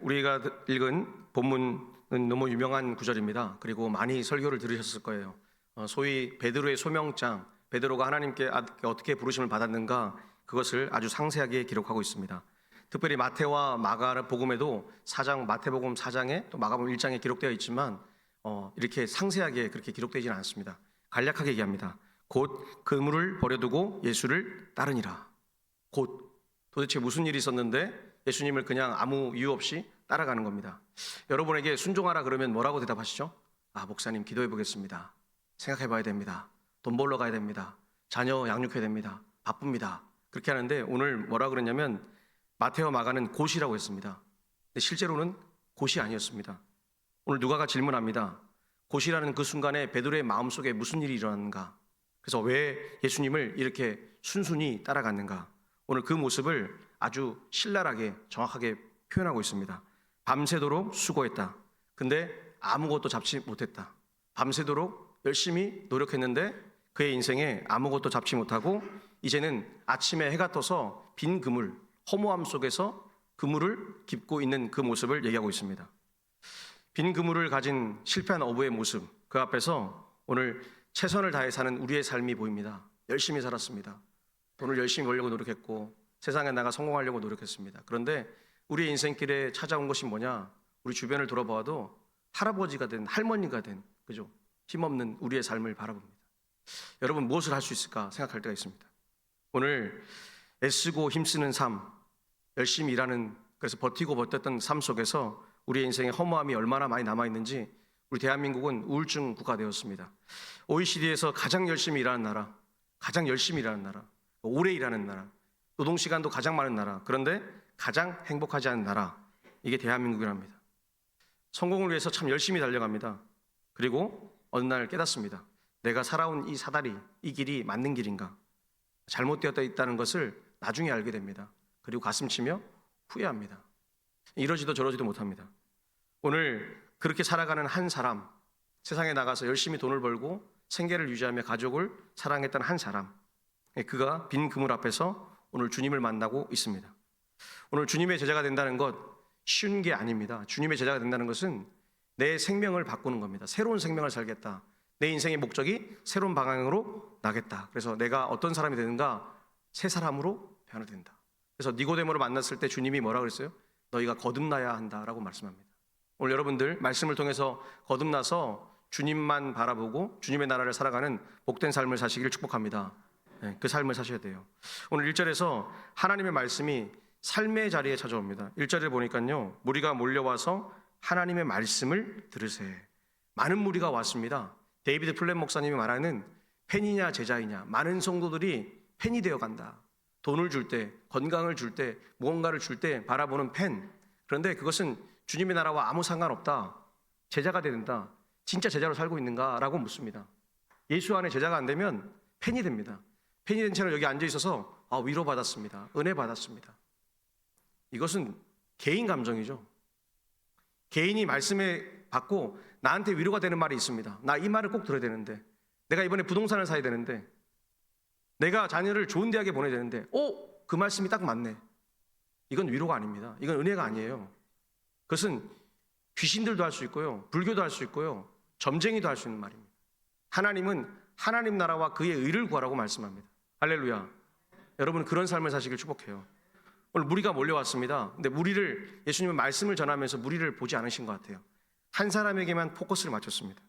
우리가 읽은 본문은 너무 유명한 구절입니다. 그리고 많이 설교를 들으셨을 거예요. 소위 베드로의 소명장, 베드로가 하나님께 어떻게 부르심을 받았는가, 그것을 아주 상세하게 기록하고 있습니다. 특별히 마태와 마가복음에도 마태복음 4장에 또 마가복음 1장에 기록되어 있지만 이렇게 상세하게 그렇게 기록되지는 않습니다. 간략하게 얘기합니다. 곧 그물을 버려두고 예수를 따르니라. 곧 도대체 무슨 일이 있었는데 예수님을 그냥 아무 이유 없이 따라가는 겁니다. 여러분에게 순종하라 그러면 뭐라고 대답하시죠? 목사님 기도해 보겠습니다. 생각해 봐야 됩니다. 돈 벌러 가야 됩니다. 자녀 양육해야 됩니다. 바쁩니다. 그렇게 하는데 오늘 뭐라 그랬냐면 마태와 마가는 곧이라고 했습니다. 근데 실제로는 곧이 아니었습니다. 오늘 누가가 질문합니다. 곧이라는 그 순간에 베드로의 마음속에 무슨 일이 일어났는가? 그래서 왜 예수님을 이렇게 순순히 따라갔는가? 오늘 그 모습을 아주 신랄하게 정확하게 표현하고 있습니다. 밤새도록 수고했다. 근데 아무것도 잡지 못했다. 밤새도록 열심히 노력했는데 그의 인생에 아무것도 잡지 못하고 이제는 아침에 해가 떠서 빈 그물, 허무함 속에서 그물을 깁고 있는 그 모습을 얘기하고 있습니다. 빈 그물을 가진 실패한 어부의 모습, 그 앞에서 오늘 최선을 다해 사는 우리의 삶이 보입니다. 열심히 살았습니다. 돈을 열심히 벌려고 노력했고 세상에 나가 성공하려고 노력했습니다. 그런데 우리의 인생길에 찾아온 것이 뭐냐? 우리 주변을 돌아보아도 할아버지가 된, 할머니가 된, 그죠? 힘없는 우리의 삶을 바라봅니다. 여러분 무엇을 할 수 있을까 생각할 때가 있습니다. 오늘 애쓰고 힘쓰는 삶, 열심히 일하는, 그래서 버티고 버텼던 삶 속에서 우리의 인생에 허무함이 얼마나 많이 남아있는지 우리 대한민국은 우울증 국가 되었습니다. OECD에서 가장 열심히 일하는 나라, 가장 열심히 일하는 나라, 오래 일하는 나라, 노동시간도 가장 많은 나라, 그런데 가장 행복하지 않은 나라, 이게 대한민국이랍니다. 성공을 위해서 참 열심히 달려갑니다. 그리고 어느 날 깨닫습니다. 내가 살아온 이 사다리, 이 길이 맞는 길인가? 잘못되어 있다는 것을 나중에 알게 됩니다. 그리고 가슴치며 후회합니다. 이러지도 저러지도 못합니다. 오늘 그렇게 살아가는 한 사람, 세상에 나가서 열심히 돈을 벌고 생계를 유지하며 가족을 사랑했던 한 사람, 그가 빈 그물 앞에서 오늘 주님을 만나고 있습니다. 오늘 주님의 제자가 된다는 것 쉬운 게 아닙니다. 주님의 제자가 된다는 것은 내 생명을 바꾸는 겁니다. 새로운 생명을 살겠다. 내 인생의 목적이 새로운 방향으로 나겠다. 그래서 내가 어떤 사람이 되는가? 새 사람으로 변화된다. 그래서 니고데모를 만났을 때 주님이 뭐라 그랬어요? 너희가 거듭나야 한다라고 말씀합니다. 오늘 여러분들 말씀을 통해서 거듭나서 주님만 바라보고 주님의 나라를 살아가는 복된 삶을 사시길 축복합니다. 그 삶을 사셔야 돼요. 오늘 1절에서 하나님의 말씀이 삶의 자리에 찾아옵니다. 1절에 보니까요, 무리가 몰려와서 하나님의 말씀을 들으세. 많은 무리가 왔습니다. 데이비드 플랫 목사님이 말하는 팬이냐 제자이냐, 많은 성도들이 팬이 되어 간다. 돈을 줄 때, 건강을 줄 때, 무언가를 줄 때 바라보는 팬. 그런데 그것은 주님의 나라와 아무 상관없다. 제자가 된다. 진짜 제자로 살고 있는가라고 묻습니다. 예수 안에 제자가 안 되면 팬이 됩니다. 팬이 된 채로 여기 앉아 있어서 위로받았습니다. 은혜 받았습니다. 이것은 개인 감정이죠. 개인이 말씀에 받고 나한테 위로가 되는 말이 있습니다. 나 이 말을 꼭 들어야 되는데, 내가 이번에 부동산을 사야 되는데, 내가 자녀를 좋은 대학에 보내야 되는데 그 말씀이 딱 맞네. 이건 위로가 아닙니다. 이건 은혜가 아니에요. 그것은 귀신들도 할 수 있고요, 불교도 할 수 있고요, 점쟁이도 할 수 있는 말입니다. 하나님은 하나님 나라와 그의 의를 구하라고 말씀합니다. 할렐루야. 여러분 그런 삶을 사시길 축복해요. 오늘 무리가 몰려왔습니다. 근데 무리를, 예수님은 말씀을 전하면서 무리를 보지 않으신 것 같아요. 한 사람에게만 포커스를 맞췄습니다.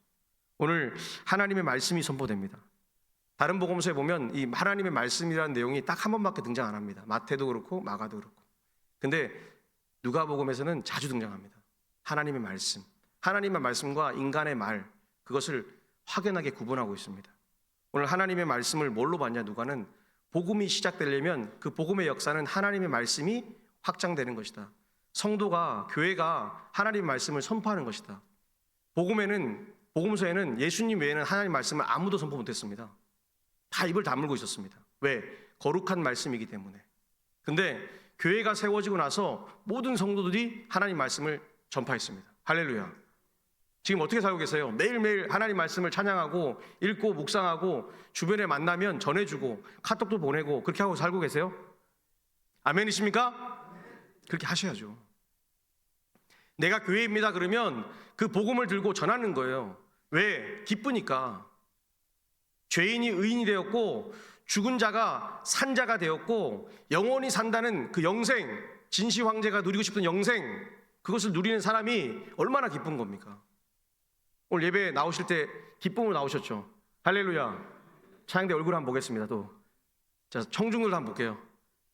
오늘 하나님의 말씀이 선포됩니다. 다른 복음서에 보면 이 하나님의 말씀이라는 내용이 딱 한 번밖에 등장 안 합니다. 마태도 그렇고 마가도 그렇고. 근데 누가복음에서는 자주 등장합니다. 하나님의 말씀, 하나님의 말씀과 인간의 말, 그것을 확연하게 구분하고 있습니다. 오늘 하나님의 말씀을 뭘로 봤냐? 누가는 복음이 시작되려면 그 복음의 역사는 하나님의 말씀이 확장되는 것이다. 성도가, 교회가 하나님의 말씀을 선포하는 것이다. 복음서에는 예수님 외에는 하나님의 말씀을 아무도 선포 못했습니다. 다 입을 다물고 있었습니다. 왜? 거룩한 말씀이기 때문에. 근데 교회가 세워지고 나서 모든 성도들이 하나님 말씀을 전파했습니다. 할렐루야. 지금 어떻게 살고 계세요? 매일매일 하나님 말씀을 찬양하고 읽고 묵상하고 주변에 만나면 전해주고 카톡도 보내고 그렇게 하고 살고 계세요? 아멘이십니까? 그렇게 하셔야죠. 내가 교회입니다 그러면 그 복음을 들고 전하는 거예요. 왜? 기쁘니까. 죄인이 의인이 되었고 죽은 자가 산 자가 되었고 영원히 산다는 그 영생, 진시 황제가 누리고 싶은 영생, 그것을 누리는 사람이 얼마나 기쁜 겁니까? 오늘 예배 나오실 때 기쁨으로 나오셨죠? 할렐루야. 찬양대 얼굴 한번 보겠습니다. 또 자, 청중들 한번 볼게요.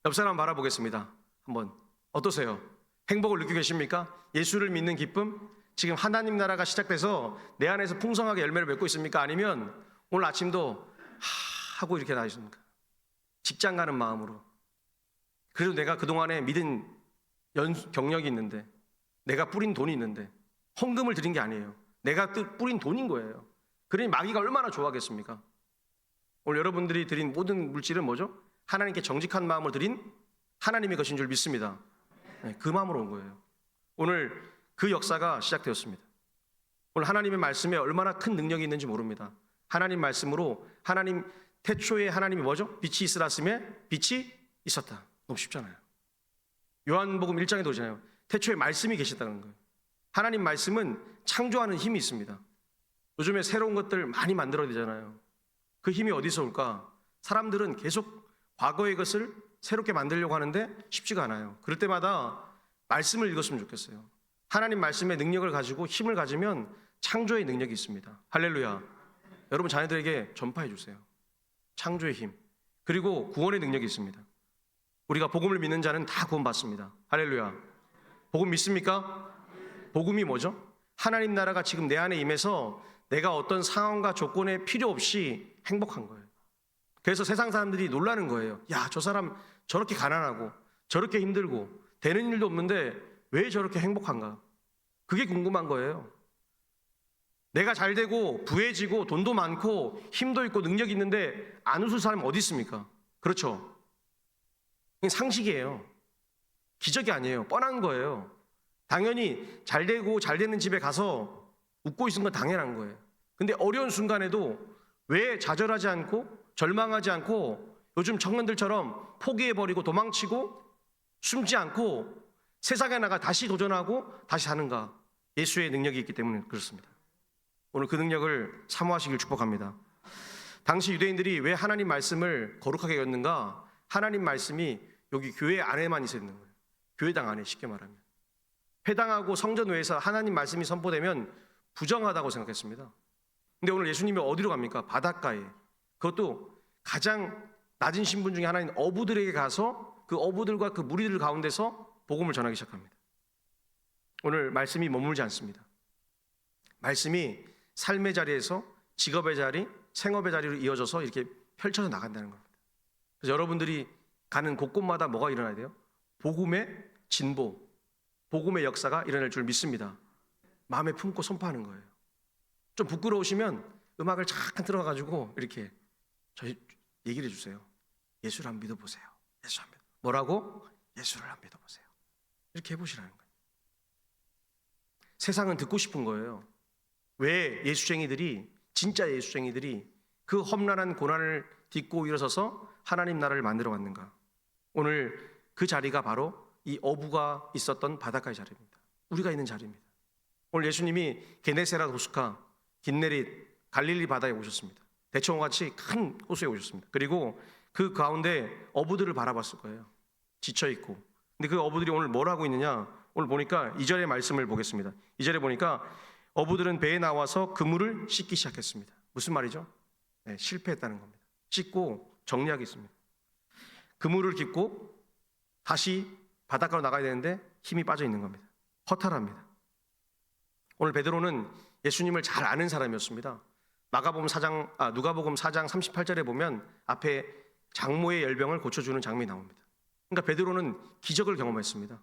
옆 사람 바라보겠습니다. 한번 어떠세요? 행복을 느끼고 계십니까? 예수를 믿는 기쁨? 지금 하나님 나라가 시작돼서 내 안에서 풍성하게 열매를 맺고 있습니까? 아니면 오늘 아침도 하고 이렇게 나오십니까? 직장 가는 마음으로. 그래도 내가 그동안에 믿은 경력이 있는데, 내가 뿌린 돈이 있는데, 헌금을 드린 게 아니에요. 내가 뿌린 돈인 거예요. 그러니 마귀가 얼마나 좋아하겠습니까? 오늘 여러분들이 드린 모든 물질은 뭐죠? 하나님께 정직한 마음을 드린 하나님의 것인 줄 믿습니다. 네, 그 마음으로 온 거예요. 오늘 그 역사가 시작되었습니다. 오늘 하나님의 말씀에 얼마나 큰 능력이 있는지 모릅니다. 하나님 말씀으로 하나님 태초에 하나님이 뭐죠? 빛이 있으라 하심에 빛이 있었다. 너무 쉽잖아요. 요한복음 1장에도 오잖아요. 태초에 말씀이 계셨다는 거예요. 하나님 말씀은 창조하는 힘이 있습니다. 요즘에 새로운 것들 많이 만들어야 되잖아요. 그 힘이 어디서 올까? 사람들은 계속 과거의 것을 새롭게 만들려고 하는데 쉽지가 않아요. 그럴 때마다 말씀을 읽었으면 좋겠어요. 하나님 말씀의 능력을 가지고 힘을 가지면 창조의 능력이 있습니다. 할렐루야. 여러분 자녀들에게 전파해 주세요. 창조의 힘, 그리고 구원의 능력이 있습니다. 우리가 복음을 믿는 자는 다 구원받습니다. 할렐루야. 복음 믿습니까? 복음이 뭐죠? 하나님 나라가 지금 내 안에 임해서 내가 어떤 상황과 조건에 필요 없이 행복한 거예요. 그래서 세상 사람들이 놀라는 거예요. 야, 저 사람 저렇게 가난하고 저렇게 힘들고 되는 일도 없는데 왜 저렇게 행복한가? 그게 궁금한 거예요. 내가 잘 되고 부해지고 돈도 많고 힘도 있고 능력이 있는데 안 웃을 사람 어디 있습니까? 그렇죠? 상식이에요. 기적이 아니에요. 뻔한 거예요. 당연히 잘 되고 잘 되는 집에 가서 웃고 있는 건 당연한 거예요. 근데 어려운 순간에도 왜 좌절하지 않고 절망하지 않고 요즘 청년들처럼 포기해버리고 도망치고 숨지 않고 세상에 나가 다시 도전하고 다시 사는가? 예수의 능력이 있기 때문에 그렇습니다. 오늘 그 능력을 사모하시길 축복합니다. 당시 유대인들이 왜 하나님 말씀을 거룩하게 여겼는가? 하나님 말씀이 여기 교회 안에만 있었는 거예요. 교회당 안에, 쉽게 말하면. 회당하고 성전 외에서 하나님 말씀이 선포되면 부정하다고 생각했습니다. 근데 오늘 예수님이 어디로 갑니까? 바닷가에. 그것도 가장 낮은 신분 중에 하나인 어부들에게 가서 그 어부들과 그 무리들 가운데서 복음을 전하기 시작합니다. 오늘 말씀이 머물지 않습니다. 말씀이 삶의 자리에서 직업의 자리, 생업의 자리로 이어져서 이렇게 펼쳐져 나간다는 겁니다. 그래서 여러분들이 가는 곳곳마다 뭐가 일어나야 돼요? 복음의 진보, 복음의 역사가 일어날 줄 믿습니다. 마음에 품고 선포하는 거예요. 좀 부끄러우시면 음악을 잠깐 들어가가지고 이렇게 저희 얘기를 해주세요. 예수를 한번 믿어보세요. 예수 한번 뭐라고? 예수를 한번 믿어보세요. 이렇게 해보시라는 거예요. 세상은 듣고 싶은 거예요. 왜 예수쟁이들이, 진짜 예수쟁이들이 그 험난한 고난을 딛고 일어서서 하나님 나라를 만들어 왔는가? 오늘 그 자리가 바로 이 어부가 있었던 바닷가의 자리입니다. 우리가 있는 자리입니다. 오늘 예수님이 게네사렛 호숫가, 긴네릿, 갈릴리 바다에 오셨습니다. 대청호같이 큰 호수에 오셨습니다. 그리고 그 가운데 어부들을 바라봤을 거예요. 지쳐있고. 근데 그 어부들이 오늘 뭘 하고 있느냐? 오늘 보니까 2절의 말씀을 보겠습니다. 2절에 보니까 어부들은 배에 나와서 그물을 씻기 시작했습니다. 무슨 말이죠? 네, 실패했다는 겁니다. 씻고 정리하겠습니다. 그물을 깃고 다시 바닷가로 나가야 되는데 힘이 빠져 있는 겁니다. 허탈합니다. 오늘 베드로는 예수님을 잘 아는 사람이었습니다. 누가복음 4장 38절에 보면 앞에 장모의 열병을 고쳐주는 장면이 나옵니다. 그러니까 베드로는 기적을 경험했습니다.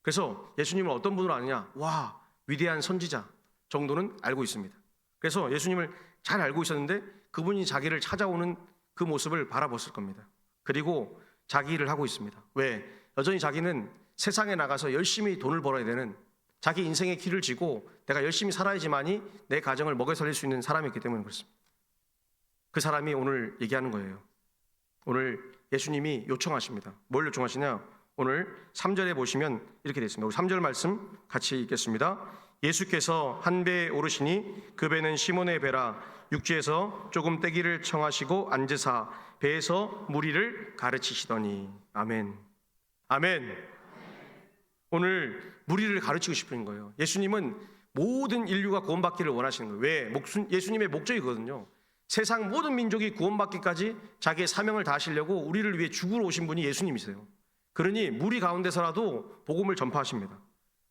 그래서 예수님을 어떤 분으로 아느냐? 와, 위대한 선지자 정도는 알고 있습니다. 그래서 예수님을 잘 알고 있었는데 그분이 자기를 찾아오는 그 모습을 바라봤을 겁니다. 그리고 자기 일을 하고 있습니다. 왜? 여전히 자기는 세상에 나가서 열심히 돈을 벌어야 되는, 자기 인생의 길을 지고 내가 열심히 살아야지만이 내 가정을 먹여 살릴 수 있는 사람이었기 때문에 그렇습니다. 그 사람이 오늘 얘기하는 거예요. 오늘 예수님이 요청하십니다. 뭘 요청하시냐? 오늘 3절에 보시면 이렇게 되어 있습니다. 우리 3절 말씀 같이 읽겠습니다. 예수께서 한 배에 오르시니 그 배는 시몬의 배라. 육지에서 조금 떼기를 청하시고 앉으사 배에서 무리를 가르치시더니. 아멘. 아멘. 오늘 무리를 가르치고 싶은 거예요. 예수님은 모든 인류가 구원받기를 원하시는 거예요. 왜? 예수님의 목적이거든요. 세상 모든 민족이 구원받기까지 자기의 사명을 다하시려고 우리를 위해 죽으러 오신 분이 예수님이세요. 그러니 무리 가운데서라도 복음을 전파하십니다.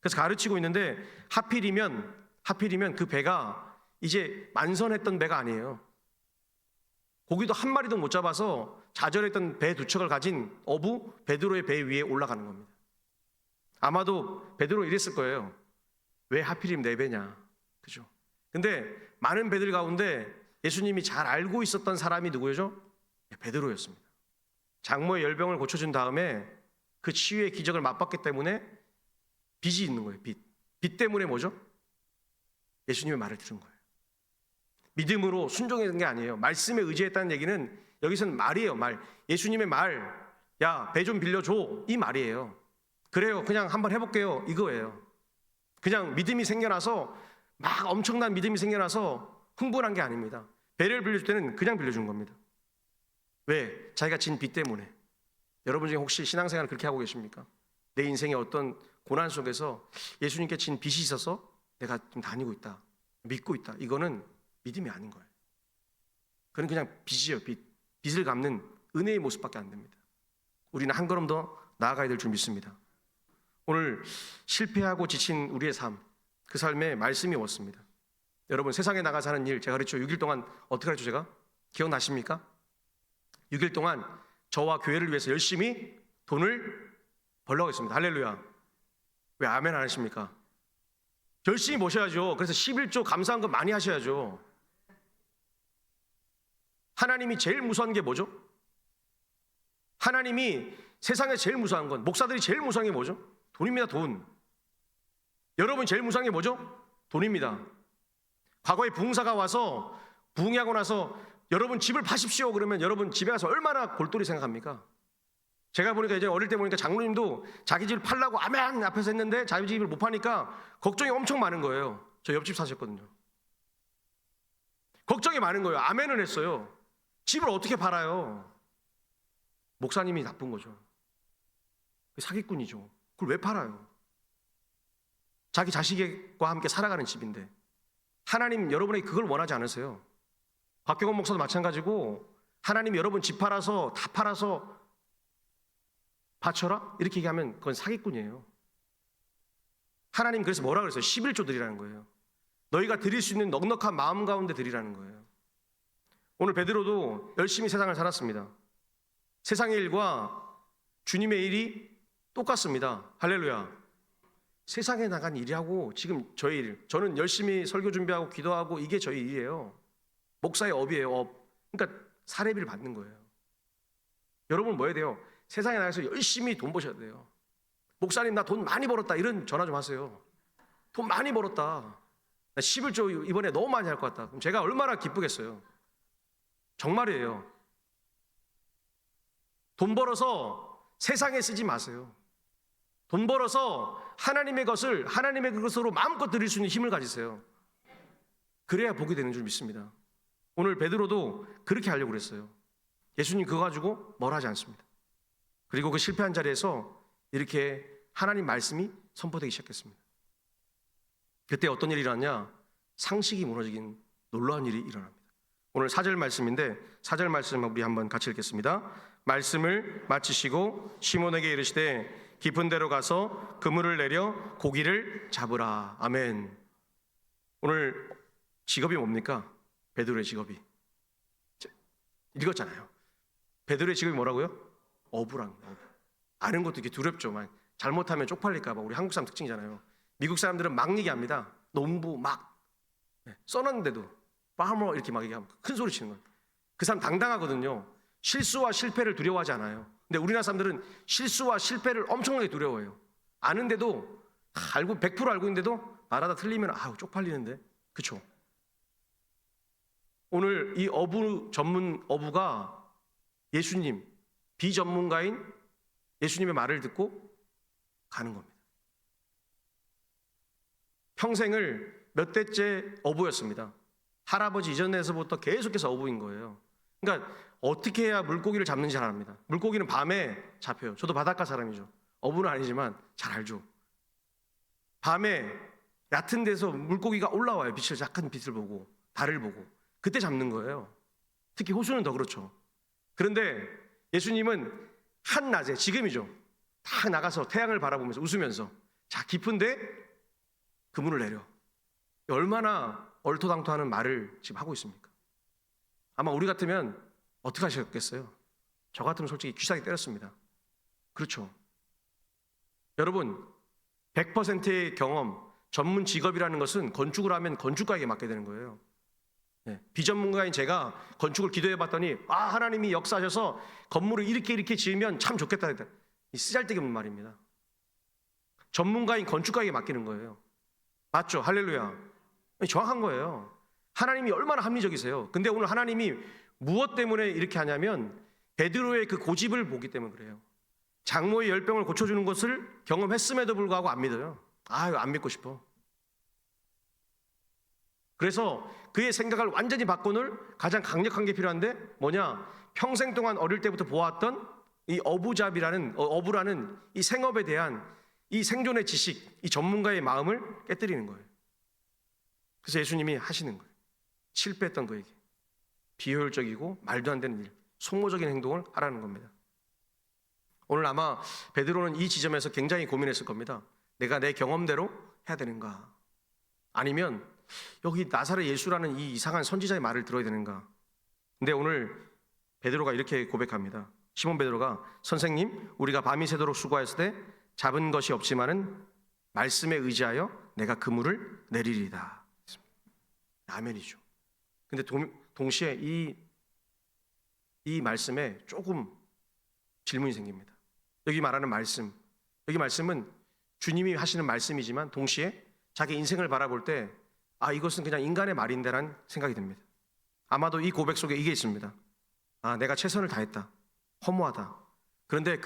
그래서 가르치고 있는데 하필이면 그 배가 이제 만선했던 배가 아니에요. 고기도 한 마리도 못 잡아서 좌절했던 배 두 척을 가진 어부 베드로의 배 위에 올라가는 겁니다. 아마도 베드로 이랬을 거예요. 왜 하필이면 내 배냐, 그죠? 근데 많은 배들 가운데 예수님이 잘 알고 있었던 사람이 누구였죠? 베드로였습니다. 장모의 열병을 고쳐준 다음에 그 치유의 기적을 맛봤기 때문에 빚이 있는 거예요. 빚 때문에 뭐죠? 예수님의 말을 들은 거예요. 믿음으로 순종했던 게 아니에요. 말씀에 의지했다는 얘기는 여기서는 말이에요. 말. 예수님의 말. 야, 배 좀 빌려줘. 이 말이에요. 그래요. 그냥 한번 해볼게요. 이거예요. 그냥 믿음이 생겨나서 막 엄청난 믿음이 생겨나서 흥분한 게 아닙니다. 배를 빌려줄 때는 그냥 빌려준 겁니다. 왜? 자기가 진 빚 때문에. 여러분 중에 혹시 신앙생활을 그렇게 하고 계십니까? 내 인생의 어떤 고난 속에서 예수님께 진 빚이 있어서 내가 좀 다니고 있다, 믿고 있다. 이거는 믿음이 아닌 거예요. 그건 그냥 빚이에요. 빚을 갚는 은혜의 모습밖에 안 됩니다. 우리는 한 걸음 더 나아가야 될 줄 믿습니다. 오늘 실패하고 지친 우리의 삶, 그 삶에 말씀이 왔습니다. 여러분, 세상에 나가 사는 일 제가 가르쳐 6일 동안 어떻게 가르쳐 제가? 기억나십니까? 6일 동안 저와 교회를 위해서 열심히 돈을 벌려고 했습니다. 할렐루야. 왜 아멘 안 하십니까? 열심히 모셔야죠. 그래서 11조 감사한 거 많이 하셔야죠. 하나님이 제일 무서운 게 뭐죠? 하나님이 세상에 제일 무서운 건, 목사들이 제일 무서운 게 뭐죠? 돈입니다. 돈. 여러분이 제일 무서운 게 뭐죠? 돈입니다. 과거에 부흥사가 와서 부흥하고 나서 여러분 집을 파십시오 그러면 여러분 집에 가서 얼마나 골똘히 생각합니까? 제가 보니까 이제 어릴 때 보니까 장로님도 자기 집을 팔라고 아멘 앞에서 했는데 자기 집을 못 파니까 걱정이 엄청 많은 거예요. 저 옆집 사셨거든요. 걱정이 많은 거예요. 아멘을 했어요. 집을 어떻게 팔아요? 목사님이 나쁜 거죠. 사기꾼이죠. 그걸 왜 팔아요? 자기 자식과 함께 살아가는 집인데. 하나님 여러분에게 그걸 원하지 않으세요? 박경원 목사도 마찬가지고 하나님 여러분 집 팔아서 다 팔아서 바쳐라? 이렇게 얘기하면 그건 사기꾼이에요. 하나님 그래서 뭐라 그랬어요? 11조 드리라는 거예요. 너희가 드릴 수 있는 넉넉한 마음 가운데 드리라는 거예요. 오늘 베드로도 열심히 세상을 살았습니다. 세상의 일과 주님의 일이 똑같습니다. 할렐루야. 세상에 나간 일하고 지금 저의 일, 저는 열심히 설교 준비하고 기도하고 이게 저의 일이에요. 목사의 업이에요. 업. 그러니까 사례비를 받는 거예요. 여러분 뭐 해야 돼요? 세상에 나가서 열심히 돈 버셔야 돼요. 목사님 나 돈 많이 벌었다 이런 전화 좀 하세요. 돈 많이 벌었다. 나 11조 이번에 너무 많이 할 것 같다. 그럼 제가 얼마나 기쁘겠어요. 정말이에요. 돈 벌어서 세상에 쓰지 마세요. 돈 벌어서 하나님의 것으로 마음껏 드릴 수 있는 힘을 가지세요. 그래야 복이 되는 줄 믿습니다. 오늘 베드로도 그렇게 하려고 그랬어요. 예수님 그거 가지고 뭘 하지 않습니다. 그리고 그 실패한 자리에서 이렇게 하나님 말씀이 선포되기 시작했습니다. 그때 어떤 일이 일어났냐? 상식이 무너지긴 놀라운 일이 일어납니다. 오늘 4절 말씀인데 4절 말씀 우리 한번 같이 읽겠습니다. 말씀을 마치시고 시몬에게 이르시되 깊은 데로 가서 그물을 내려 고기를 잡으라. 아멘. 오늘 직업이 뭡니까? 베드로의 직업이 읽었잖아요. 베드로의 직업이 뭐라고요? 어부라는 거예요. 아는 것도 이렇게 두렵죠. 잘못하면 쪽팔릴까 봐. 우리 한국 사람 특징이잖아요. 미국 사람들은 막 얘기합니다. 농부 막 써놨는데도 farmer 이렇게 막 얘기하면 큰 소리 치는 거예요. 그 사람 당당하거든요. 실수와 실패를 두려워하지 않아요. 근데 우리나라 사람들은 실수와 실패를 엄청나게 두려워해요. 아는데도 알고 100% 알고 있는데도 말하다 틀리면 아우 쪽팔리는데. 그렇죠? 오늘 이 어부 전문 어부가 예수님 비전문가인 예수님의 말을 듣고 가는 겁니다. 평생을 몇 대째 어부였습니다. 할아버지 이전에서부터 계속해서 어부인 거예요. 그러니까 어떻게 해야 물고기를 잡는지 잘 압니다. 물고기는 밤에 잡혀요. 저도 바닷가 사람이죠. 어부는 아니지만 잘 알죠. 밤에 얕은 데서 물고기가 올라와요. 약한 빛을 보고, 달을 보고. 그때 잡는 거예요. 특히 호수는 더 그렇죠. 그런데 예수님은 한낮에, 지금이죠. 딱 나가서 태양을 바라보면서 웃으면서, 자, 깊은데 그물을 내려. 얼마나 얼토당토하는 말을 지금 하고 있습니까? 아마 우리 같으면 어떻게 하셨겠어요? 저 같으면 솔직히 귀싸게 때렸습니다. 그렇죠. 여러분, 100%의 경험, 전문 직업이라는 것은 건축을 하면 건축가에게 맡게 되는 거예요. 비전문가인 제가 건축을 기도해 봤더니 하나님이 역사하셔서 건물을 이렇게 지으면 참 좋겠다 했다. 이 쓰잘데기 없는 말입니다. 전문가인 건축가에게 맡기는 거예요. 맞죠? 할렐루야. 정확한 거예요. 하나님이 얼마나 합리적이세요. 근데 오늘 하나님이 무엇 때문에 이렇게 하냐면 베드로의 그 고집을 보기 때문에 그래요. 장모의 열병을 고쳐주는 것을 경험했음에도 불구하고 안 믿어요. 안 믿고 싶어. 그래서 그의 생각을 완전히 바꿔놓을 가장 강력한 게 필요한데 뭐냐? 평생 동안 어릴 때부터 보았던 이 어부라는 이 생업에 대한 이 생존의 지식, 이 전문가의 마음을 깨뜨리는 거예요. 그래서 예수님이 하시는 거예요. 실패했던 그에게 비효율적이고 말도 안 되는 일, 속모적인 행동을 하라는 겁니다. 오늘 아마 베드로는 이 지점에서 굉장히 고민했을 겁니다. 내가 내 경험대로 해야 되는가? 아니면 여기 나사렛 예수라는 이 이상한 선지자의 말을 들어야 되는가? 근데 오늘 베드로가 이렇게 고백합니다. 시몬 베드로가 선생님, 우리가 밤이 새도록 수고했을 때 잡은 것이 없지만은 말씀에 의지하여 내가 그물을 내리리다. 아멘이죠. 근데 동시에 이 말씀에 조금 질문이 생깁니다. 여기 말하는 말씀, 여기 말씀은 주님이 하시는 말씀이지만 동시에 자기 인생을 바라볼 때 이것은 그냥 인간의 말인데라는 생각이 듭니다. 아마도 이 고백 속에 이게 있습니다. 내가 최선을 다했다. 허무하다. 그런데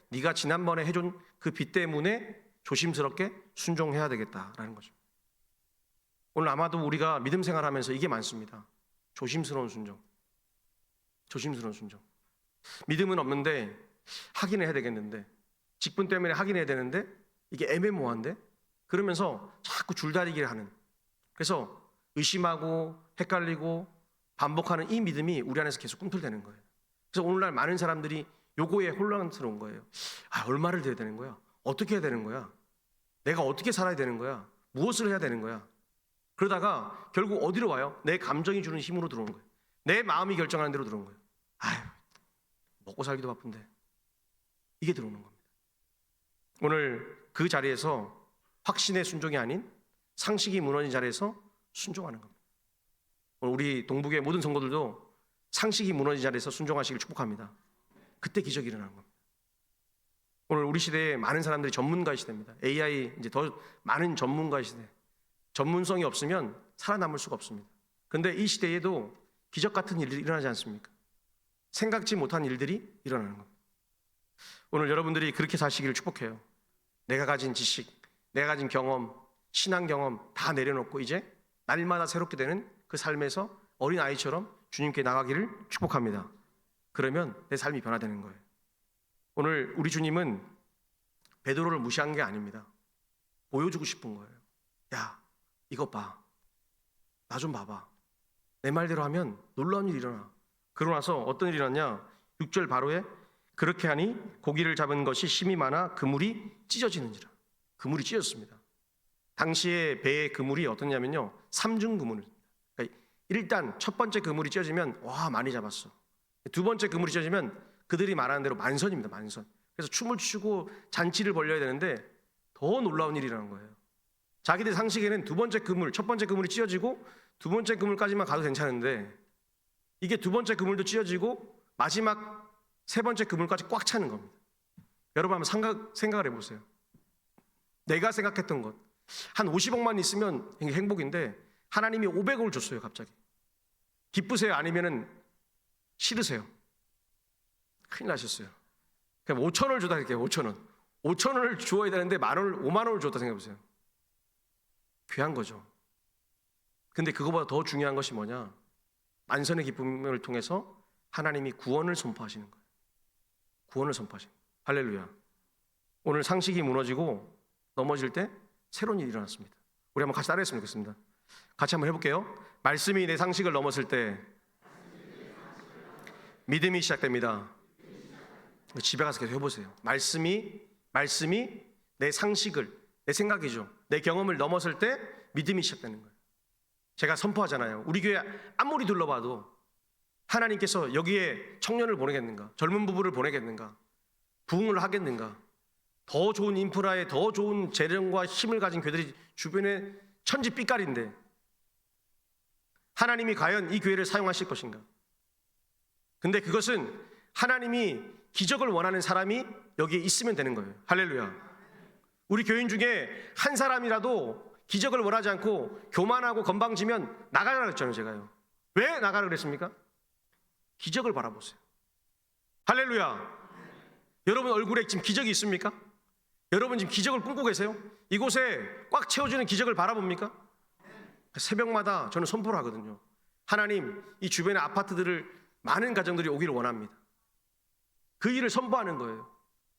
네가 지난번에 해준 그 빚 때문에 조심스럽게 순종해야 되겠다라는 거죠. 오늘 아마도 우리가 믿음 생활하면서 이게 많습니다. 조심스러운 순종. 조심스러운 순종. 믿음은 없는데 하긴 해야 되겠는데, 직분 때문에 하긴 해야 되는데 이게 애매모호한데, 그러면서 자꾸 줄다리기를 하는, 그래서 의심하고 헷갈리고 반복하는 이 믿음이 우리 안에서 계속 꿈틀대는 거예요. 그래서 오늘날 많은 사람들이 요거에 혼란스러운 거예요. 얼마를 드려야 되는 거야? 어떻게 해야 되는 거야? 내가 어떻게 살아야 되는 거야? 무엇을 해야 되는 거야? 그러다가 결국 어디로 와요? 내 감정이 주는 힘으로 들어오는 거예요. 내 마음이 결정하는 대로 들어오는 거예요. 먹고 살기도 바쁜데, 이게 들어오는 겁니다. 오늘 그 자리에서 확신의 순종이 아닌 상식이 무너진 자리에서 순종하는 겁니다. 오늘 우리 동북의 모든 성도들도 상식이 무너진 자리에서 순종하시길 축복합니다. 그때 기적이 일어나는 겁니다. 오늘 우리 시대에 많은 사람들이 전문가의 시대입니다. AI 이제 더 많은 전문가의 시대. 전문성이 없으면 살아남을 수가 없습니다. 그런데 이 시대에도 기적 같은 일이 일어나지 않습니까? 생각지 못한 일들이 일어나는 겁니다. 오늘 여러분들이 그렇게 사시기를 축복해요. 내가 가진 지식, 내가 가진 경험, 신앙 경험 다 내려놓고 이제 날마다 새롭게 되는 그 삶에서 어린 아이처럼 주님께 나가기를 축복합니다. 그러면 내 삶이 변화되는 거예요. 오늘 우리 주님은 베드로를 무시한 게 아닙니다. 보여주고 싶은 거예요. 야, 이것 봐. 나 좀 봐봐. 내 말대로 하면 놀라운 일이 일어나. 그러고 나서 어떤 일이 일어났냐? 6절 바로에 그렇게 하니 고기를 잡은 것이 심이 많아 그물이 찢어지는지라. 그물이 찢어졌습니다. 당시에 배의 그물이 어떻냐면요, 3중 그물. 그러니까 일단 첫 번째 그물이 찢어지면 많이 잡았어. 두 번째 그물이 찢어지면 그들이 말하는 대로 만선입니다. 만선. 그래서 춤을 추고 잔치를 벌려야 되는데 더 놀라운 일이 일어난 거예요. 자기들 상식에는 첫 번째 그물이 찢어지고 두 번째 그물까지만 가도 괜찮은데, 이게 두 번째 그물도 찢어지고 마지막 세 번째 그물까지 꽉 차는 겁니다. 여러분 한번 생각을 해보세요. 내가 생각했던 것, 한 50억만 있으면 행복인데 하나님이 500억을 줬어요. 갑자기. 기쁘세요? 아니면은 싫으세요? 큰일 나셨어요. 그냥 5천 원을 줘다 할게요. 5천 원. 5천 원을 주어야 되는데 5만 원을 줬다 생각해 보세요. 귀한 거죠. 근데 그거보다 더 중요한 것이 뭐냐? 만선의 기쁨을 통해서 하나님이 구원을 선포하시는 거예요. 구원을 선포하시는 거예요. 할렐루야. 오늘 상식이 무너지고 넘어질 때 새로운 일이 일어났습니다. 우리 한번 같이 따라했으면 좋겠습니다. 같이 한번 해볼게요. 말씀이 내 상식을 넘었을 때 믿음이 시작됩니다. 집에 가서 계속 해보세요. 말씀이 내 상식을, 내 생각이죠, 내 경험을 넘었을 때 믿음이 시작되는 거예요. 제가 선포하잖아요. 우리 교회 아무리 둘러봐도 하나님께서 여기에 청년을 보내겠는가, 젊은 부부를 보내겠는가, 부흥을 하겠는가, 더 좋은 인프라에 더 좋은 재능과 힘을 가진 교회들이 주변에 천지 삐까리인데 하나님이 과연 이 교회를 사용하실 것인가? 근데 그것은 하나님이 기적을 원하는 사람이 여기에 있으면 되는 거예요. 할렐루야. 우리 교인 중에 한 사람이라도 기적을 원하지 않고 교만하고 건방지면 나가라 그랬잖아요. 제가요. 왜 나가라 그랬습니까? 기적을 바라보세요. 할렐루야. 여러분 얼굴에 지금 기적이 있습니까? 여러분 지금 기적을 꿈꾸고 계세요? 이곳에 꽉 채워지는 기적을 바라봅니까? 새벽마다 저는 선포를 하거든요. 하나님, 이 주변의 아파트들을 많은 가정들이 오기를 원합니다. 그 일을 선포하는 거예요.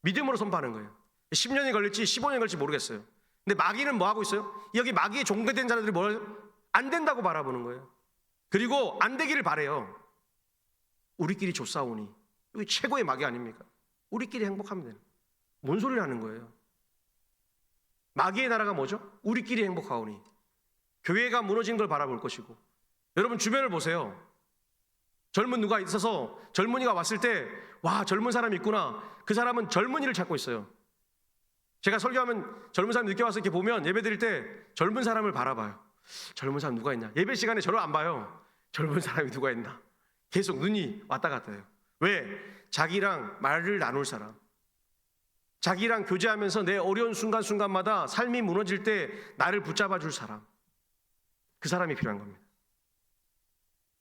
믿음으로 선포하는 거예요. 10년이 걸릴지 15년이 걸릴지 모르겠어요. 근데 마귀는 뭐 하고 있어요? 여기 마귀에 종되된 자들이 뭘 안 된다고 바라보는 거예요. 그리고 안 되기를 바래요. 우리끼리 조싸우니. 여기 최고의 마귀 아닙니까? 우리끼리 행복하면 되는. 뭔 소리를 하는 거예요? 마귀의 나라가 뭐죠? 우리끼리 행복하오니. 교회가 무너진 걸 바라볼 것이고. 여러분 주변을 보세요. 젊은 누가 있어서 젊은이가 왔을 때 와, 젊은 사람이 있구나. 그 사람은 젊은이를 찾고 있어요. 제가 설교하면 젊은 사람 늦게 와서 이렇게 보면 예배 드릴 때 젊은 사람을 바라봐요. 젊은 사람 누가 있냐? 예배 시간에 저를 안 봐요. 젊은 사람이 누가 있나? 계속 눈이 왔다 갔다 해요. 왜? 자기랑 말을 나눌 사람, 자기랑 교제하면서 내 어려운 순간순간마다 삶이 무너질 때 나를 붙잡아 줄 사람, 그 사람이 필요한 겁니다.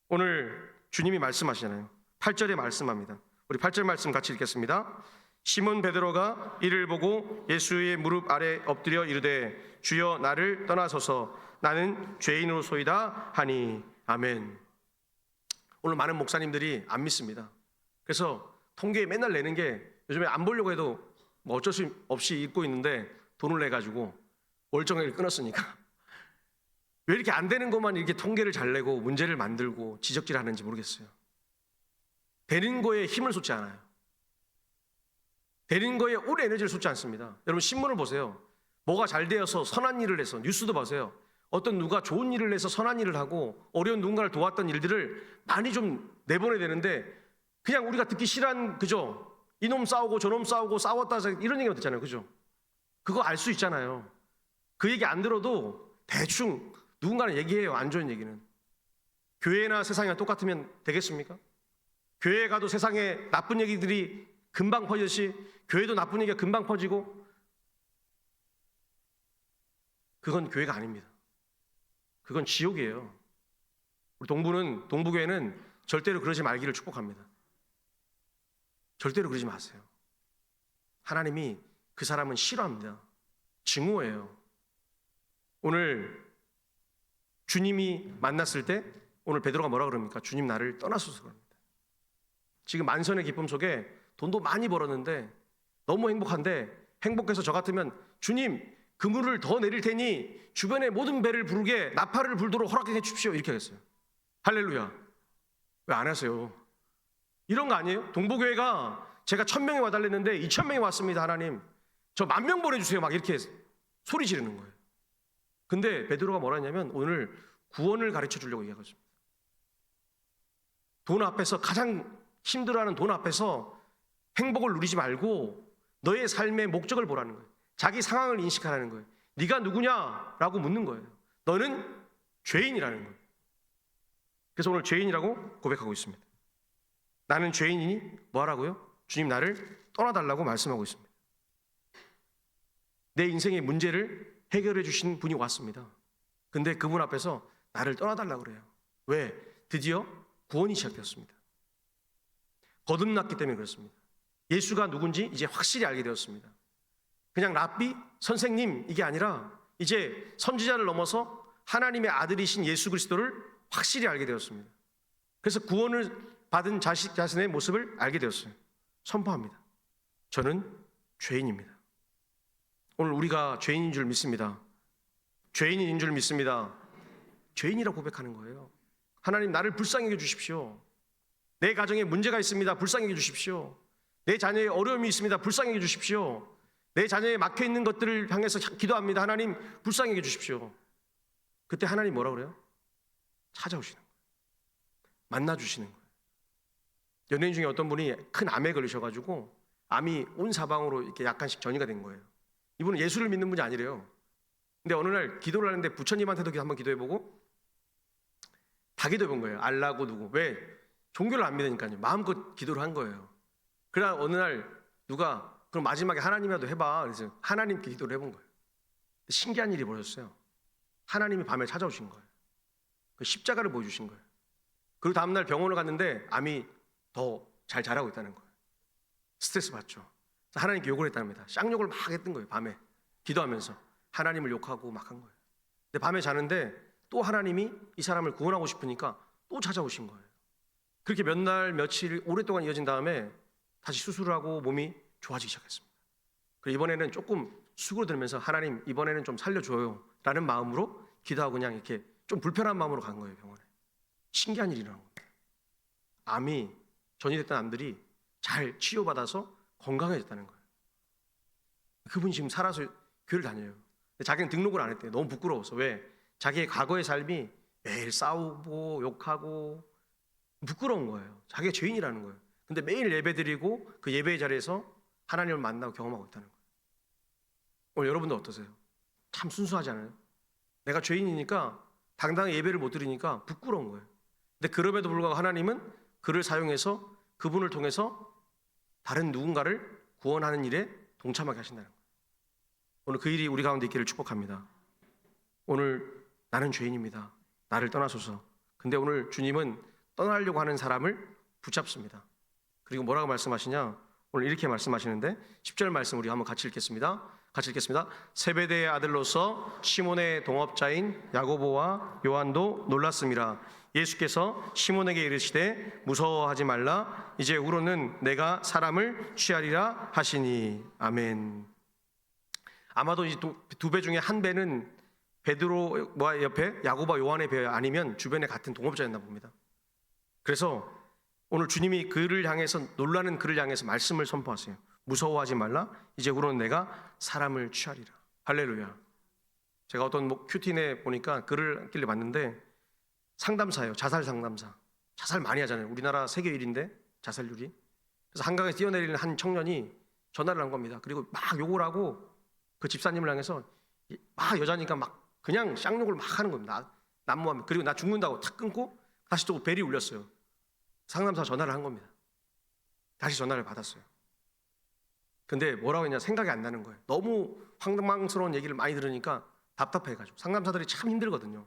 오늘 주님이 말씀하시잖아요. 8절에 말씀합니다. 우리 8절 말씀 같이 읽겠습니다. 시몬 베드로가 이를 보고 예수의 무릎 아래 엎드려 이르되 주여 나를 떠나소서 나는 죄인으로소이다 하니. 아멘. 오늘 많은 목사님들이 안 믿습니다. 그래서 통계에 맨날 내는 게 요즘에 안 보려고 해도 뭐 어쩔 수 없이 읽고 있는데 돈을 내가지고 월정액을 끊었으니까 왜 이렇게 안 되는 것만 이렇게 통계를 잘 내고 문제를 만들고 지적질을 하는지 모르겠어요. 되는 거에 힘을 쏟지 않아요. 되는 거에 오래 에너지를 쏟지 않습니다. 여러분 신문을 보세요. 뭐가 잘 되어서 선한 일을 해서, 뉴스도 보세요. 어떤 누가 좋은 일을 해서 선한 일을 하고 어려운 누군가를 도왔던 일들을 많이 좀 내보내야 되는데 그냥 우리가 듣기 싫어한, 그죠? 이놈 싸우고 저놈 싸우고 싸웠다 이런 얘기만 듣잖아요. 그죠? 그거 알 수 있잖아요. 그 얘기 안 들어도 대충 누군가는 얘기해요. 안 좋은 얘기는. 교회나 세상이랑 똑같으면 되겠습니까? 교회에 가도 세상에 나쁜 얘기들이 금방 퍼지듯이 교회도 나쁜 얘기가 금방 퍼지고, 그건 교회가 아닙니다. 그건 지옥이에요. 우리 동부교회는 절대로 그러지 말기를 축복합니다. 절대로 그러지 마세요. 하나님이 그 사람은 싫어합니다. 증오예요. 오늘 주님이 만났을 때 오늘 베드로가 뭐라 그럽니까? 주님 나를 떠나소서 그럽니다. 지금 만선의 기쁨 속에 돈도 많이 벌었는데 너무 행복한데, 행복해서 저 같으면 주님 그물을 더 내릴 테니 주변의 모든 배를 부르게 나팔을 불도록 허락해 주십시오 이렇게 하겠어요. 할렐루야. 왜 안 하세요? 이런 거 아니에요? 동부교회가 제가 1000명이 와달랬는데 2000명이 왔습니다. 하나님 저 10,000명 보내주세요 막 이렇게 소리 지르는 거예요. 근데 베드로가 뭐라 했냐면 오늘 구원을 가르쳐 주려고 얘기하거든요. 돈 앞에서, 가장 힘들어하는 돈 앞에서 행복을 누리지 말고 너의 삶의 목적을 보라는 거예요. 자기 상황을 인식하라는 거예요. 네가 누구냐라고 묻는 거예요. 너는 죄인이라는 거예요. 그래서 오늘 죄인이라고 고백하고 있습니다. 나는 죄인이니 뭐 하라고요? 주님 나를 떠나달라고 말씀하고 있습니다. 내 인생의 문제를 해결해 주신 분이 왔습니다. 근데 그분 앞에서 나를 떠나달라고 그래요. 왜? 드디어 구원이 시작되었습니다. 거듭났기 때문에 그렇습니다. 예수가 누군지 이제 확실히 알게 되었습니다. 그냥 랍비, 선생님 이게 아니라 이제 선지자를 넘어서 하나님의 아들이신 예수 그리스도를 확실히 알게 되었습니다. 그래서 구원을 받은 자신의 모습을 알게 되었어요. 선포합니다. 저는 죄인입니다. 오늘 우리가 죄인인 줄 믿습니다. 죄인인 줄 믿습니다. 죄인이라고 고백하는 거예요. 하나님, 나를 불쌍히 해 주십시오. 내 가정에 문제가 있습니다. 불쌍히 해 주십시오. 내 자녀의 어려움이 있습니다. 불쌍히 해 주십시오. 내 자녀에 막혀 있는 것들을 향해서 기도합니다. 하나님, 불쌍히 해 주십시오. 그때 하나님 뭐라 그래요? 찾아오시는 거예요. 만나주시는 거예요. 연예인 중에 어떤 분이 큰 암에 걸리셔가지고 암이 온 사방으로 이렇게 약간씩 전이가 된 거예요. 이분은 예수를 믿는 분이 아니래요. 근데 어느 날 기도를 하는데 부처님한테도 한번 기도해보고 다 기도해본 거예요. 알라고 누구. 왜? 종교를 안 믿으니까요. 마음껏 기도를 한 거예요. 그러다 어느 날 누가 그럼 마지막에 하나님이라도 해봐. 그래서 하나님께 기도를 해본 거예요. 신기한 일이 벌어졌어요. 하나님이 밤에 찾아오신 거예요. 그 십자가를 보여주신 거예요. 그리고 다음날 병원을 갔는데 암이 더 잘 자라고 있다는 거예요. 스트레스 받죠. 그래서 하나님께 욕을 했답니다. 쌍욕을 막 했던 거예요. 밤에 기도하면서 하나님을 욕하고 막 한 거예요. 근데 밤에 자는데 또 하나님이 이 사람을 구원하고 싶으니까 또 찾아오신 거예요. 그렇게 몇 날 며칠 오랫동안 이어진 다음에 다시 수술을 하고 몸이 좋아지기 시작했습니다. 그리고 이번에는 조금 수그러들면서 하나님, 이번에는 좀 살려줘요 라는 마음으로 기도하고 그냥 이렇게 좀 불편한 마음으로 간 거예요. 병원에. 신기한 일이 일어난 겁니다. 암이 전이됐던 암들이 잘 치유받아서 건강해졌다는 거예요. 그분이 지금 살아서 교회를 다녀요. 근데 자기는 등록을 안 했대요. 너무 부끄러워서. 왜? 자기의 과거의 삶이 매일 싸우고 욕하고 부끄러운 거예요. 자기가 죄인이라는 거예요. 근데 매일 예배드리고 그 예배의 자리에서 하나님을 만나고 경험하고 있다는 거예요. 오늘 여러분들 어떠세요? 참 순수하지 않아요? 내가 죄인이니까 당당히 예배를 못 드리니까 부끄러운 거예요. 근데 그럼에도 불구하고 하나님은 그를 사용해서 그분을 통해서 다른 누군가를 구원하는 일에 동참하게 하신다는 거예요. 오늘 그 일이 우리 가운데 있기를 축복합니다. 오늘 나는 죄인입니다. 나를 떠나소서. 근데 오늘 주님은 떠나려고 하는 사람을 붙잡습니다. 그리고 뭐라고 말씀하시냐? 오늘 이렇게 말씀하시는데 10절 말씀 우리 한번 같이 읽겠습니다. 같이 읽겠습니다. 세베대의 아들로서 시몬의 동업자인 야고보와 요한도 놀랐습니다. 예수께서 시몬에게 이르시되 무서워하지 말라. 이제 후로는 내가 사람을 취하리라 하시니. 아멘. 아마도 이 두 배 중에 한 배는 베드로 옆에 야고보와 요한의 배 아니면 주변에 같은 동업자였나 봅니다. 그래서 오늘 주님이 그를 향해서 놀라는 그를 향해서 말씀을 선포하세요. 무서워하지 말라. 이제 후로는 내가 사람을 취하리라. 할렐루야. 제가 어떤 큐틴에 보니까 글을 길래 봤는데 상담사예요. 자살 상담사. 자살 많이 하잖아요. 우리나라 세계 1위인데 자살률이. 그래서 한강에서 뛰어내리는 한 청년이 전화를 한 겁니다. 그리고 막 욕을 하고 그 집사님을 향해서 막 여자니까 막 그냥 쌍욕을 막 하는 겁니다. 난무하면. 그리고 나 죽는다고 탁 끊고 다시 또 벨이 울렸어요. 상담사 전화를 한 겁니다. 다시 전화를 받았어요. 근데 뭐라고 했냐 생각이 안 나는 거예요. 너무 황당스러운 얘기를 많이 들으니까 답답해가지고. 상담사들이 참 힘들거든요.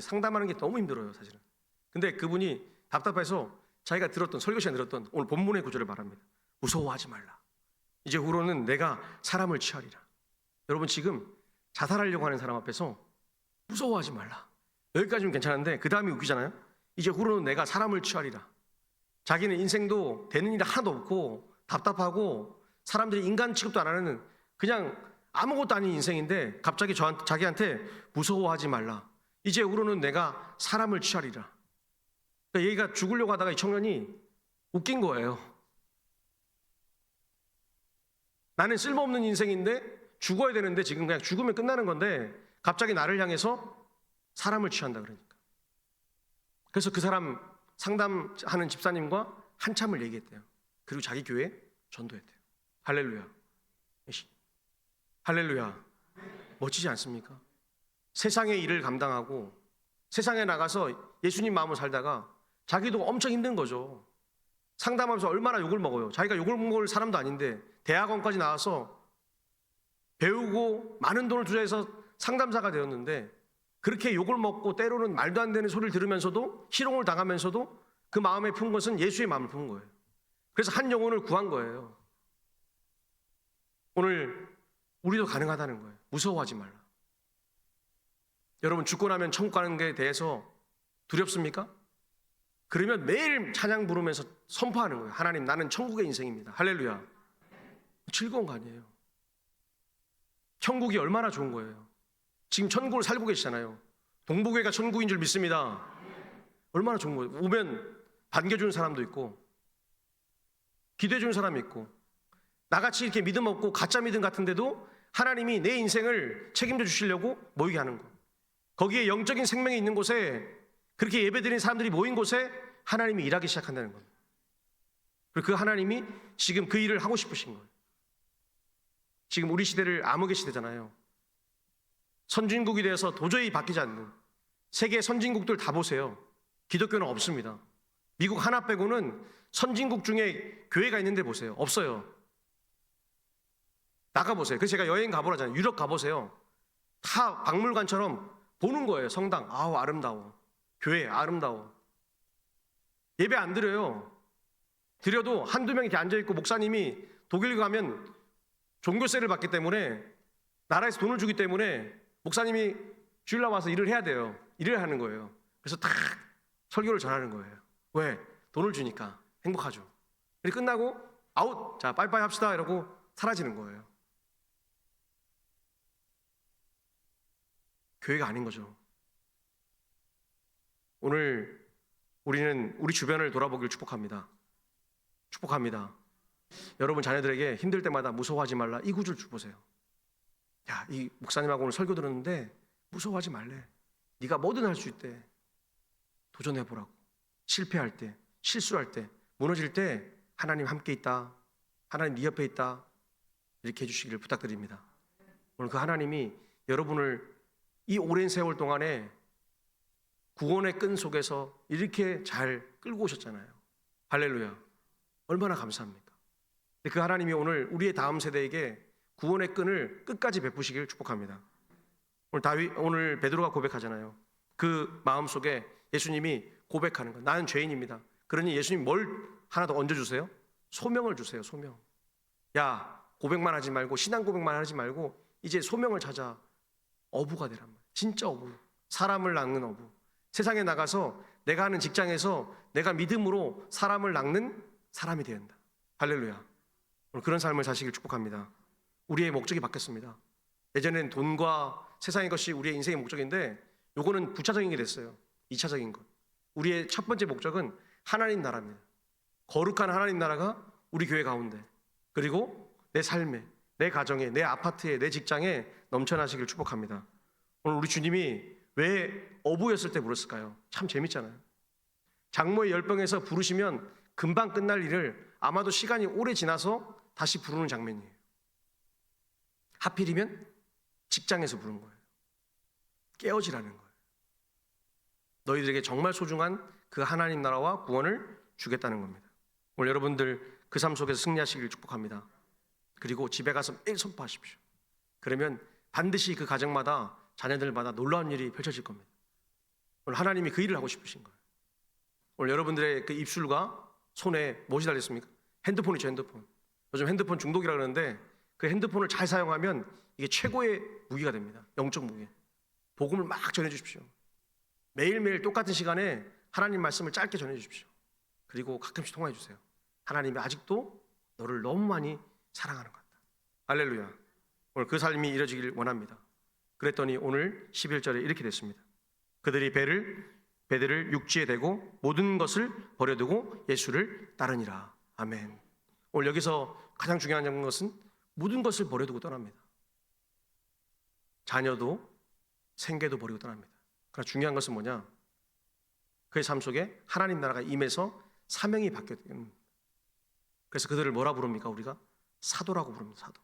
상담하는 게 너무 힘들어요, 사실은. 근데 그분이 답답해서 자기가 들었던 설교 시간에 들었던 오늘 본문의 구절을 말합니다. 무서워하지 말라. 이제 후로는 내가 사람을 취하리라. 여러분 지금 자살하려고 하는 사람 앞에서 무서워하지 말라. 여기까지는 괜찮은데 그 다음이 웃기잖아요. 이제 후로는 내가 사람을 취하리라. 자기는 인생도 되는 일이 하나도 없고 답답하고 사람들이 인간 취급도 안 하는 그냥 아무것도 아닌 인생인데 갑자기 자기한테 무서워하지 말라. 이제 후로는 내가 사람을 취하리라. 그러니까 얘가 죽으려고 하다가 이 청년이 웃긴 거예요. 나는 쓸모없는 인생인데 죽어야 되는데 지금 그냥 죽으면 끝나는 건데 갑자기 나를 향해서 사람을 취한다 그러니까. 그래서 그 사람 상담하는 집사님과 한참을 얘기했대요. 그리고 자기 교회에 전도했대요. 할렐루야. 할렐루야. 멋지지 않습니까? 세상의 일을 감당하고 세상에 나가서 예수님 마음을 살다가 자기도 엄청 힘든 거죠. 상담하면서 얼마나 욕을 먹어요. 자기가 욕을 먹을 사람도 아닌데 대학원까지 나와서 배우고 많은 돈을 투자해서 상담사가 되었는데 그렇게 욕을 먹고 때로는 말도 안 되는 소리를 들으면서도 희롱을 당하면서도 그 마음에 푼 것은 예수의 마음을 푼 거예요. 그래서 한 영혼을 구한 거예요. 오늘 우리도 가능하다는 거예요. 무서워하지 말라. 여러분, 죽고 나면 천국 가는 게 대해서 두렵습니까? 그러면 매일 찬양 부르면서 선포하는 거예요. 하나님, 나는 천국의 인생입니다. 할렐루야. 즐거운 거 아니에요. 천국이 얼마나 좋은 거예요. 지금 천국을 살고 계시잖아요. 동북교회가 천국인 줄 믿습니다. 얼마나 좋은 거예요. 오면 반겨주는 사람도 있고 기도해주는 사람이 있고, 나같이 이렇게 믿음 없고 가짜 믿음 같은데도 하나님이 내 인생을 책임져 주시려고 모이게 하는 거. 거기에 영적인 생명이 있는 곳에, 그렇게 예배드리는 사람들이 모인 곳에 하나님이 일하기 시작한다는 거예요. 그리고 그 하나님이 지금 그 일을 하고 싶으신 거예요. 지금 우리 시대를 암흑의 시대잖아요. 선진국이 되어서 도저히 바뀌지 않는, 세계 선진국들 다 보세요. 기독교는 없습니다. 미국 하나 빼고는 선진국 중에 교회가 있는데 보세요. 없어요. 나가보세요. 그래서 제가 여행 가보라잖아요. 유럽 가보세요. 다 박물관처럼 보는 거예요. 성당, 아우 아름다워. 교회 아름다워. 예배 안 드려요. 드려도 한두 명 이렇게 앉아있고, 목사님이 독일 가면 종교세를 받기 때문에, 나라에서 돈을 주기 때문에 목사님이 주일날 와서 일을 해야 돼요. 일을 하는 거예요. 그래서 딱 설교를 전하는 거예요. 왜? 돈을 주니까 행복하죠. 그리고 끝나고 아웃, 자 빠이빠이 합시다 이러고 사라지는 거예요. 교회가 아닌 거죠. 오늘 우리는 우리 주변을 돌아보길 축복합니다. 축복합니다. 여러분 자녀들에게 힘들 때마다 무서워하지 말라, 이 구절 보세요. 야, 이 목사님하고 오늘 설교 들었는데 무서워하지 말래. 네가 뭐든 할 수 있대. 도전해보라고. 실패할 때, 실수할 때, 무너질 때 하나님 함께 있다, 하나님 네 옆에 있다, 이렇게 해주시기를 부탁드립니다. 오늘 그 하나님이 여러분을 이 오랜 세월 동안에 구원의 끈 속에서 이렇게 잘 끌고 오셨잖아요. 할렐루야. 얼마나 감사합니까? 그 하나님이 오늘 우리의 다음 세대에게 구원의 끈을 끝까지 베푸시길 축복합니다. 오늘 베드로가 고백하잖아요. 그 마음속에 예수님이 고백하는 거, 나는 죄인입니다. 그러니 예수님 뭘 하나 더 얹어주세요? 소명을 주세요. 소명. 야, 고백만 하지 말고, 신앙 고백만 하지 말고 이제 소명을 찾아. 어부가 되란 말이에요. 진짜 어부. 사람을 낚는 어부. 세상에 나가서 내가 하는 직장에서 내가 믿음으로 사람을 낚는 사람이 되어야 한다. 할렐루야. 오늘 그런 삶을 사시길 축복합니다. 우리의 목적이 바뀌었습니다. 예전에는 돈과 세상의 것이 우리의 인생의 목적인데, 요거는 부차적인 게 됐어요. 2차적인 것. 우리의 첫 번째 목적은 하나님 나라입니다. 거룩한 하나님 나라가 우리 교회 가운데, 그리고 내 삶에, 내 가정에, 내 아파트에, 내 직장에 넘쳐나시길 축복합니다. 오늘 우리 주님이 왜 어부였을 때 부르셨을까요? 참 재밌잖아요. 장모의 열병에서 부르시면 금방 끝날 일을 아마도 시간이 오래 지나서 다시 부르는 장면이에요. 하필이면 직장에서 부른 거예요. 깨어지라는 거예요. 너희들에게 정말 소중한 그 하나님 나라와 구원을 주겠다는 겁니다. 오늘 여러분들 그 삶 속에서 승리하시길 축복합니다. 그리고 집에 가서 매일 선포하십시오. 그러면 반드시 그 가정마다, 자녀들마다 놀라운 일이 펼쳐질 겁니다. 오늘 하나님이 그 일을 하고 싶으신 거예요. 오늘 여러분들의 그 입술과 손에 무엇이 달렸습니까? 핸드폰이죠. 핸드폰. 요즘 핸드폰 중독이라 그러는데, 그 핸드폰을 잘 사용하면 이게 최고의 무기가 됩니다. 영적 무기. 복음을 막 전해주십시오. 매일매일 똑같은 시간에 하나님 말씀을 짧게 전해주십시오. 그리고 가끔씩 통화해주세요. 하나님이 아직도 너를 너무 많이 사랑하는 것 같다. 할렐루야. 오늘 그 삶이 이루어지길 원합니다. 그랬더니 오늘 11절에 이렇게 됐습니다. 그들이 배들을 육지에 대고 모든 것을 버려두고 예수를 따르니라. 아멘. 오늘 여기서 가장 중요한 것은 모든 것을 버려두고 떠납니다. 자녀도 생계도 버리고 떠납니다. 그러나 중요한 것은 뭐냐? 그의 삶 속에 하나님 나라가 임해서 사명이 바뀌어야 됩니다. 그래서 그들을 뭐라 부릅니까? 우리가 사도라고 부릅니다. 사도.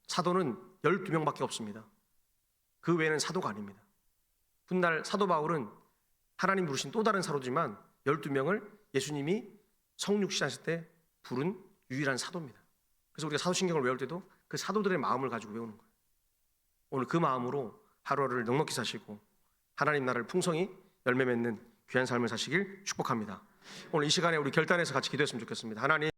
사도는 12명밖에 없습니다. 그 외에는 사도가 아닙니다. 훗날 사도 바울은 하나님 부르신 또 다른 사도지만 12명을 예수님이 성육신 하실 때 부른 유일한 사도입니다. 그래서 우리가 사도신경을 외울 때도 그 사도들의 마음을 가지고 외우는 거예요. 오늘 그 마음으로 하루를 넉넉히 사시고 하나님 나라를 풍성히 열매 맺는 귀한 삶을 사시길 축복합니다. 오늘 이 시간에 우리 결단해서 같이 기도했으면 좋겠습니다. 하나님.